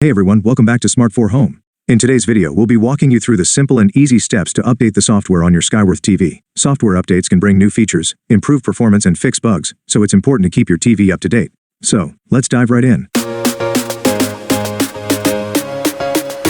Hey everyone, welcome back to Smart 4 Home. In today's video, we'll be walking you through the simple and easy steps to update the software on your Skyworth TV. Software updates can bring new features, improve performance, and fix bugs, so it's important to keep your TV up to date. So, let's dive right in.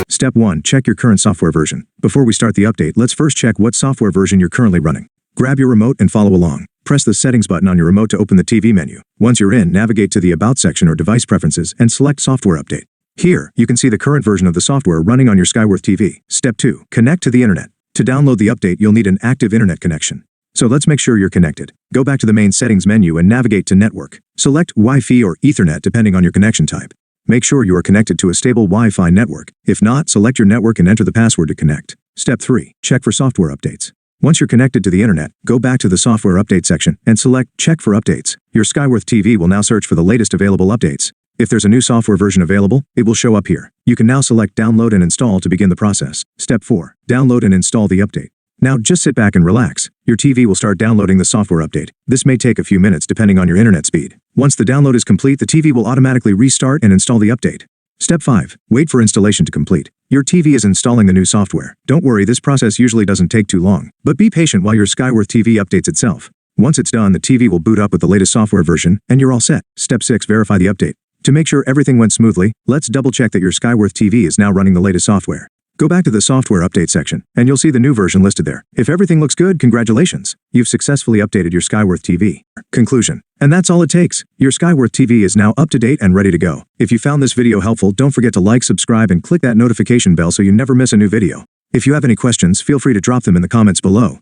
Step 1. Check your current software version. Before we start the update, let's first check what software version you're currently running. Grab your remote and follow along. Press the Settings button on your remote to open the TV menu. Once you're in, navigate to the About section or Device Preferences and select Software Update. Here, you can see the current version of the software running on your Skyworth TV. Step 2. Connect to the internet. To download the update, you'll need an active internet connection. So let's make sure you're connected. Go back to the main settings menu and navigate to Network. Select Wi-Fi or Ethernet depending on your connection type. Make sure you are connected to a stable Wi-Fi network. If not, select your network and enter the password to connect. Step 3. Check for software updates. Once you're connected to the internet, go back to the Software Update section and select Check for Updates. Your Skyworth TV will now search for the latest available updates. If there's a new software version available, it will show up here. You can now select Download and Install to begin the process. Step 4. Download and install the update. Now just sit back and relax. Your TV will start downloading the software update. This may take a few minutes depending on your internet speed. Once the download is complete, the TV will automatically restart and install the update. Step 5. Wait for installation to complete. Your TV is installing the new software. Don't worry, this process usually doesn't take too long. But be patient while your Skyworth TV updates itself. Once it's done, the TV will boot up with the latest software version, and you're all set. Step 6. Verify the update. To make sure everything went smoothly, let's double-check that your Skyworth TV is now running the latest software. Go back to the Software Update section, and you'll see the new version listed there. If everything looks good, congratulations! You've successfully updated your Skyworth TV. Conclusion. And that's all it takes. Your Skyworth TV is now up to date and ready to go. If you found this video helpful, don't forget to like, subscribe, and click that notification bell so you never miss a new video. If you have any questions, feel free to drop them in the comments below.